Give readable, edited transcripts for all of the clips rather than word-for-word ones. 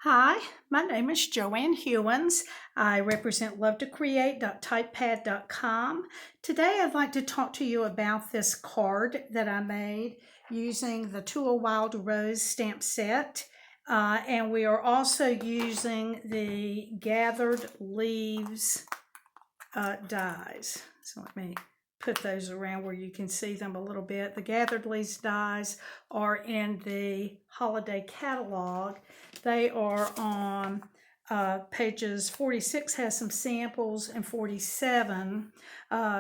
Hi, my name is Joanne Hewins. I represent lovetocreate.typepad.com. Today I'd like to talk to you about this card that I made using the To a Wild Rose stamp set. And we are also using the Gathered Leaves dies. So let me put those around where you can see them a little bit. The Gathered Leaves dies are in the holiday catalog. They are on pages 46 has some samples and 47.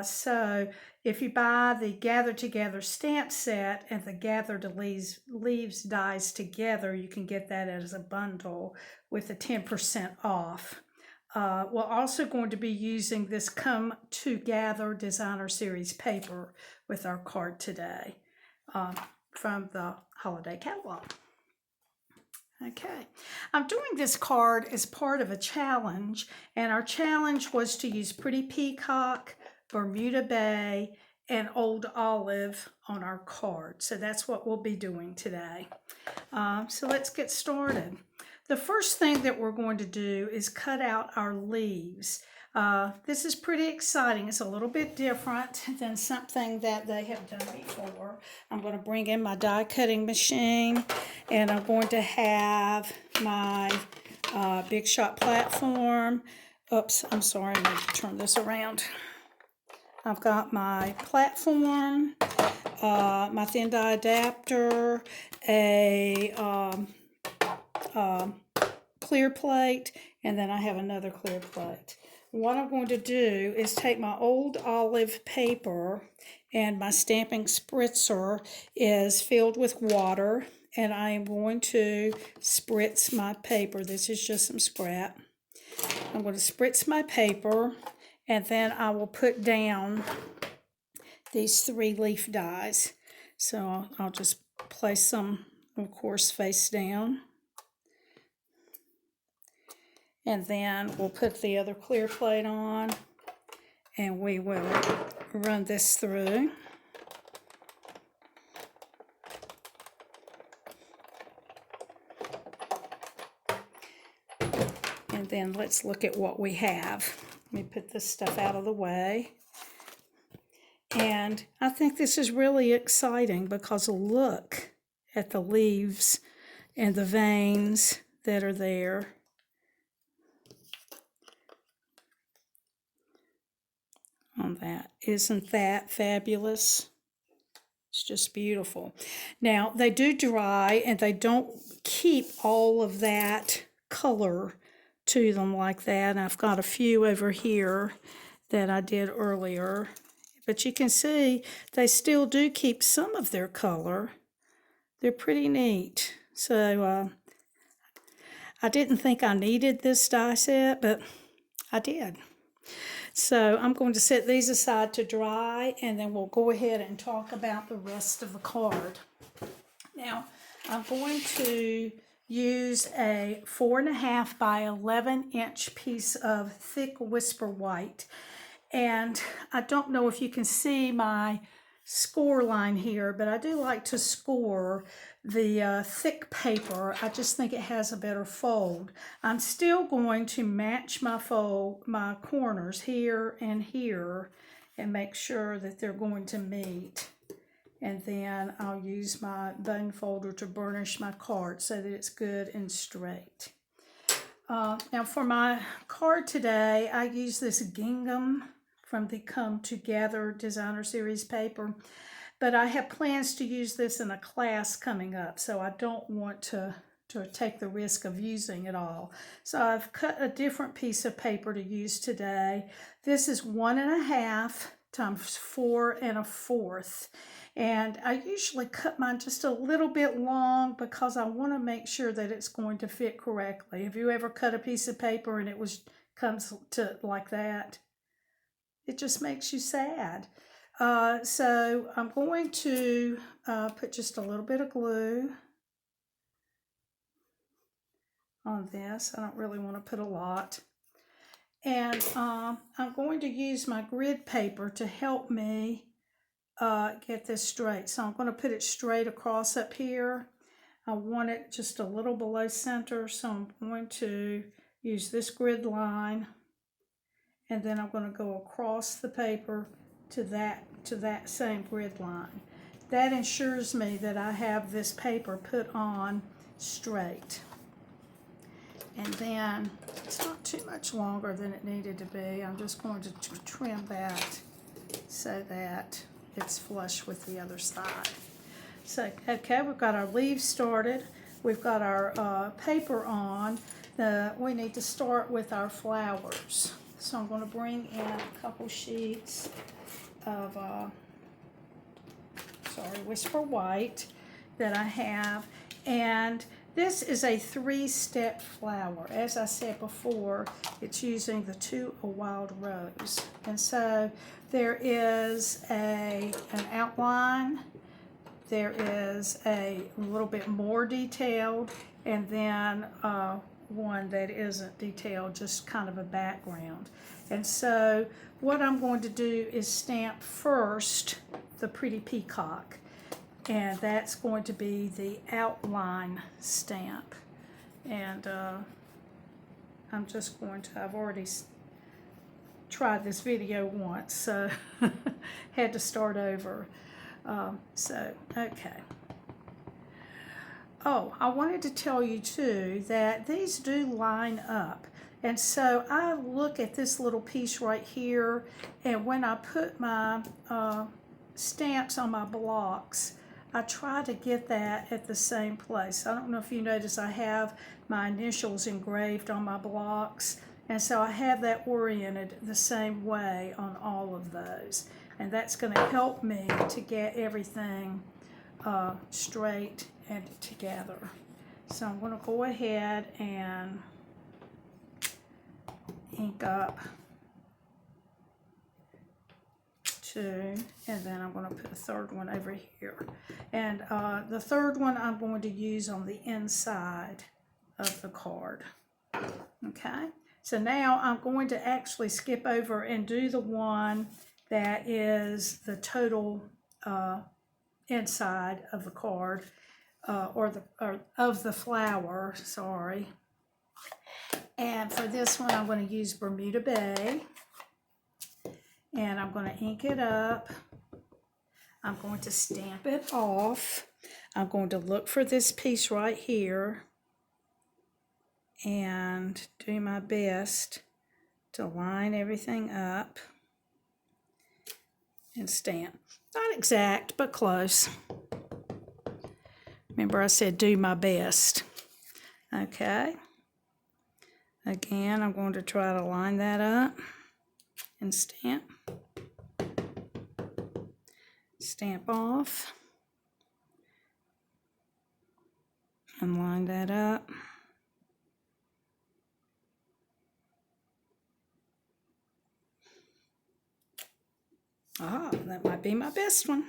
So if you buy the Gather Together stamp set and the Gathered Leaves dies together, you can get that as a bundle with a 10% off. We're also going to be using this Come Together Designer Series paper with our card today from the holiday catalog. Okay, I'm doing this card as part of a challenge, and our challenge was to use Pretty Peacock, Bermuda Bay, and Old Olive on our card. So that's what we'll be doing today. So let's get started. The first thing that we're going to do is cut out our leaves. This is pretty exciting. It's a little bit different than something that they have done before. I'm going to bring in my die cutting machine, and I'm going to have my Big Shot platform. Oops, I'm sorry, I'm going to turn this around. I've got my platform, my thin die adapter, a clear plate, and then I have another clear plate. What I'm going to do is take my old olive paper, and my stamping spritzer is filled with water, and I am going to spritz my paper. This is just some scrap. I'm going to spritz my paper, and then I will put down these 3 leaf dies. So I'll just place them, of course, face down. And then we'll put the other clear plate on, and we will run this through. And then let's look at what we have. Let me put this stuff out of the way. And I think this is really exciting because look at the leaves and the veins that are there. On that. Isn't that fabulous? It's just beautiful. Now, they do dry, and they don't keep all of that color to them like that. And I've got a few over here that I did earlier. But you can see they still do keep some of their color. They're pretty neat. So I didn't think I needed this die set, but I did. So I'm going to set these aside to dry, and then we'll go ahead and talk about the rest of the card. Now, I'm going to use a 4.5 by 11 inch piece of thick Whisper White. And I don't know if you can see my score line here, but I do like to score the thick paper. I just think it has a better fold. I'm still going to match my corners here and here and make sure that they're going to meet. And then I'll use my bone folder to burnish my card so that it's good and straight. Now for my card today, I use this gingham from the Come Together Designer Series paper. But I have plans to use this in a class coming up, so I don't want to take the risk of using it all. So I've cut a different piece of paper to use today. This is 1.5 times 4 1/4. And I usually cut mine just a little bit long because I want to make sure that it's going to fit correctly. Have you ever cut a piece of paper and it comes to like that? It just makes you sad. So I'm going to put just a little bit of glue on this. I don't really want to put a lot. And I'm going to use my grid paper to help me get this straight. So I'm going to put it straight across up here. I want it just a little below center, so I'm going to use this grid line, and then I'm going to go across the paper to that same grid line. That ensures me that I have this paper put on straight. And then it's not too much longer than it needed to be. I'm just going to trim that so that it's flush with the other side. So, okay, we've got our leaves started. We've got our paper on. We need to start with our flowers. So I'm going to bring in a couple sheets of Whisper White that I have. And this is a 3-step flower. As I said before, it's using the To a Wild Rose. And so there is an outline, there is a little bit more detailed, and then one that isn't detailed, just kind of a background. And so what I'm going to do is stamp first the Pretty Peacock. And that's going to be the outline stamp. And I'm just going to, I've already tried this video once, so had to start over. Okay. Oh, I wanted to tell you too that these do line up. And so I look at this little piece right here, and when I put my stamps on my blocks, I try to get that at the same place. I don't know if you notice I have my initials engraved on my blocks, and so I have that oriented the same way on all of those. And that's going to help me to get everything straight and together. So I'm going to go ahead and ink up 2, and then I'm going to put a third one over here. And the third one I'm going to use on the inside of the card. Okay, so now I'm going to actually skip over and do the one that is the total inside of the card, or of the flower, sorry. And for this one, I'm going to use Bermuda Bay. And I'm going to ink it up. I'm going to stamp it off. I'm going to look for this piece right here and do my best to line everything up and stamp. Not exact, but close. Remember, I said do my best. Okay. Again, I'm going to try to line that up and stamp. Stamp off and line that up. That might be my best one.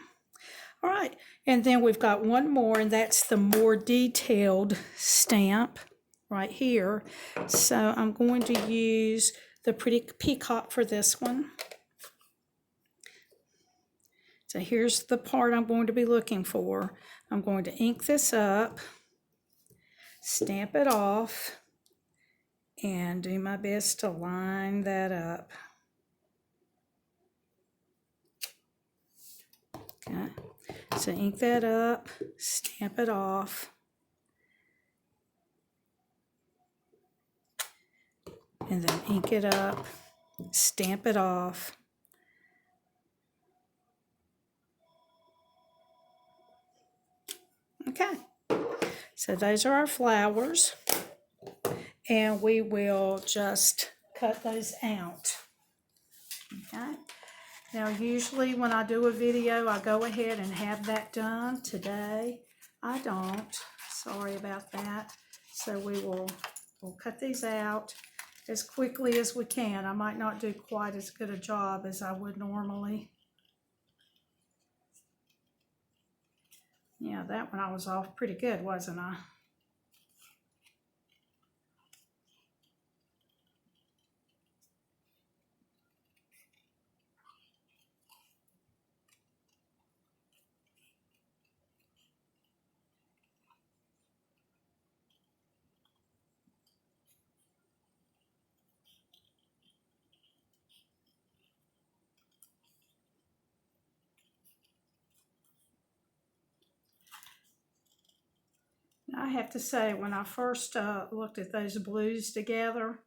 All right, and then we've got one more, and that's the more detailed stamp right here. So I'm going to use the Pretty Peacock for this one. So here's the part I'm going to be looking for. I'm going to ink this up, stamp it off, and do my best to line that up. Okay, so ink that up, stamp it off, and then ink it up, stamp it off. Okay, so those are our flowers, and we will just cut those out. Okay, now usually when I do a video, I go ahead and have that done. Today, I don't. Sorry about that. So we'll cut these out as quickly as we can. I might not do quite as good a job as I would normally. Yeah, that one I was off pretty good, wasn't I? I have to say, when I first looked at those blues together,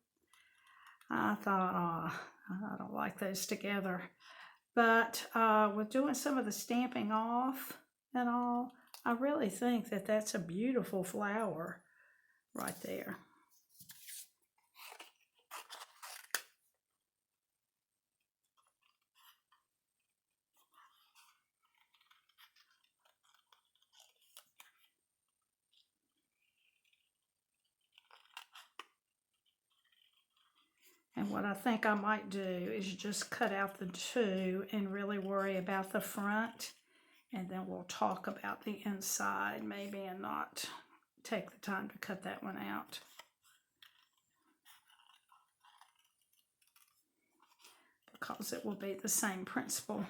I thought, oh, I don't like those together. But with doing some of the stamping off and all, I really think that that's a beautiful flower right there. And what I think I might do is just cut out the two and really worry about the front. And then we'll talk about the inside maybe and not take the time to cut that one out. Because it will be the same principle.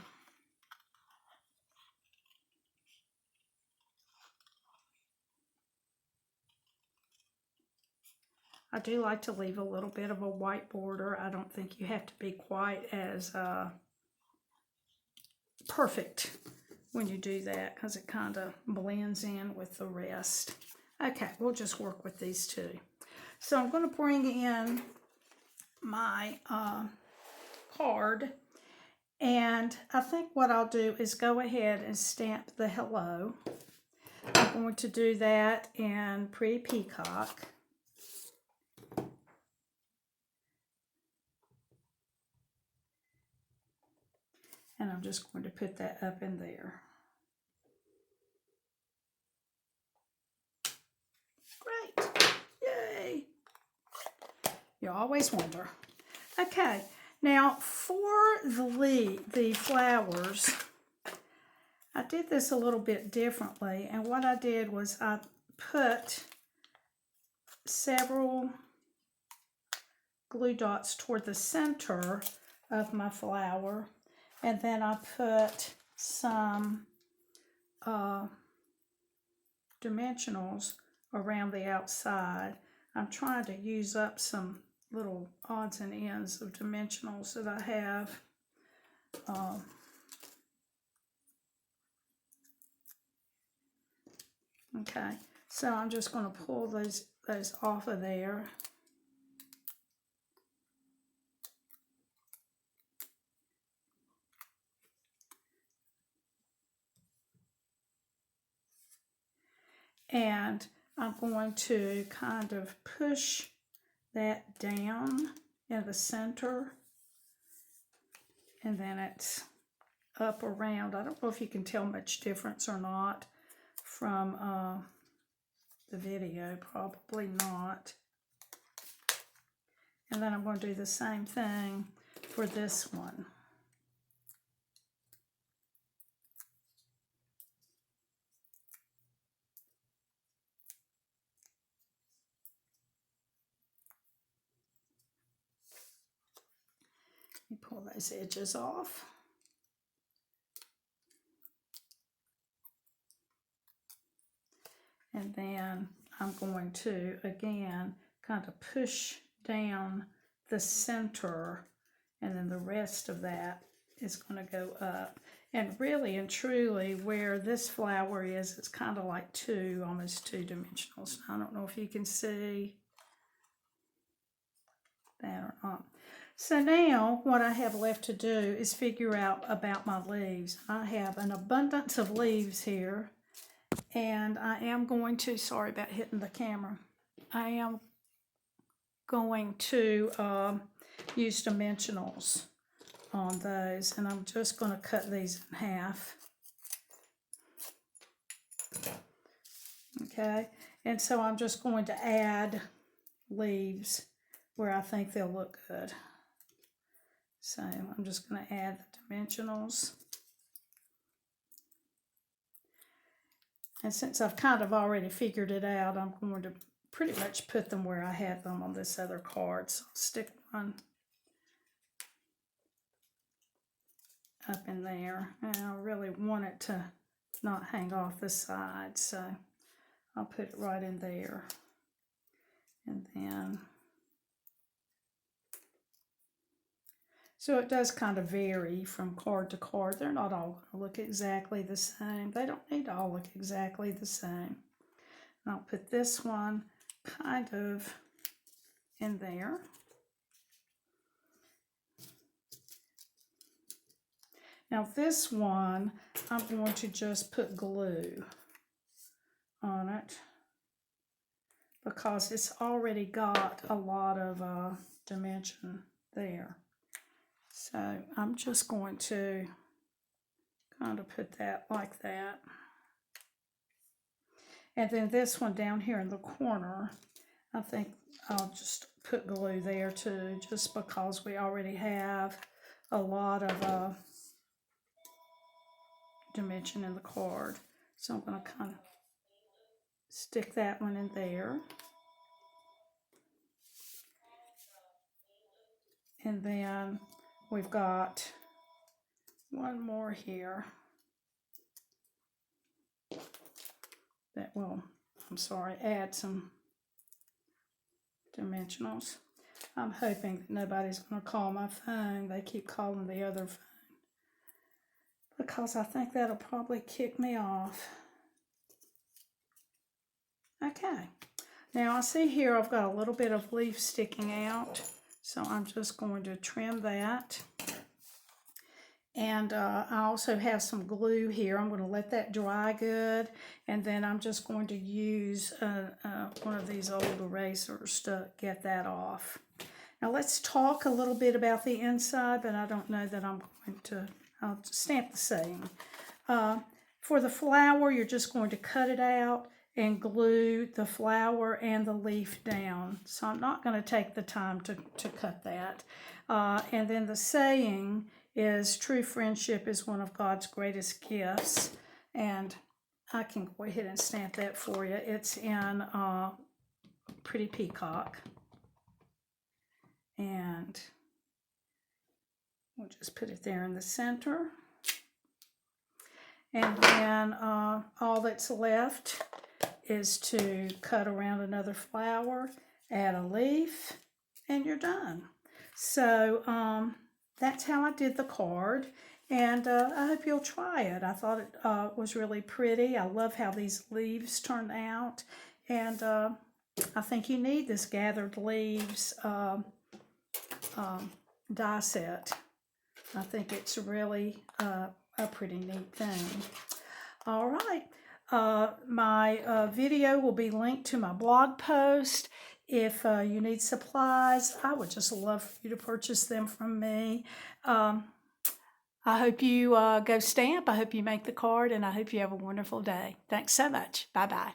I do like to leave a little bit of a white border. I don't think you have to be quite as perfect when you do that because it kind of blends in with the rest. Okay, we'll just work with these two. So I'm going to bring in my card, and I think what I'll do is go ahead and stamp the hello. I'm going to do that in Pretty Peacock. And I'm just going to put that up in there. Great. Yay. You always wonder. Okay. Now for the flowers, I did this a little bit differently. And what I did was I put several glue dots toward the center of my flower. And then I put some dimensionals around the outside. I'm trying to use up some little odds and ends of dimensionals that I have. Okay, so I'm just going to pull those off of there. And I'm going to kind of push that down in the center. And then it's up around. I don't know if you can tell much difference or not from the video. Probably not. And then I'm going to do the same thing for this one. You pull those edges off. And then I'm going to, again, kind of push down the center, and then the rest of that is going to go up. And really and truly, where this flower is, it's kind of like almost two dimensionals. I don't know if you can see that or not. So now what I have left to do is figure out about my leaves. I have an abundance of leaves here, and I am going to, sorry about hitting the camera, I am going to use dimensionals on those, and I'm just going to cut these in half. Okay, and so I'm just going to add leaves where I think they'll look good. So I'm just going to add the dimensionals. And since I've kind of already figured it out, I'm going to pretty much put them where I have them on this other card. So I'll stick one up in there. And I really want it to not hang off the side, so I'll put it right in there. And then, so it does kind of vary from card to card. They're not all going to look exactly the same. They don't need to all look exactly the same. And I'll put this one kind of in there. Now this one, I'm going to just put glue on it because it's already got a lot of dimension there. So I'm just going to kind of put that like that. And then this one down here in the corner, I think I'll just put glue there too, just because we already have a lot of dimension in the card. So I'm going to kind of stick that one in there. And then we've got one more here that will, I'm sorry, add some dimensionals. I'm hoping that nobody's going to call my phone. They keep calling the other phone because I think that'll probably kick me off. Okay, now I see here I've got a little bit of leaf sticking out, so I'm just going to trim that. And I also have some glue here. I'm going to let that dry good, and then I'm just going to use one of these old erasers to get that off. Now let's talk a little bit about the inside, but I don't know that I'm going to, I'll stamp the saying. For the flower, you're just going to cut it out and glue the flower and the leaf down. So I'm not going to take the time to cut that. And then the saying is, true friendship is one of God's greatest gifts. And I can go ahead and stamp that for you. It's in Pretty Peacock. And we'll just put it there in the center. And then all that's left is to cut around another flower, add a leaf, and you're done. So that's how I did the card, and I hope you'll try it. I thought it was really pretty. I love how these leaves turned out, and I think you need this gathered leaves die set. I think it's really a pretty neat thing. All right, my video will be linked to my blog post. If you need supplies, I would just love for you to purchase them from me. I hope you go stamp. I hope you make the card, and I hope you have a wonderful day. Thanks so much. Bye-bye.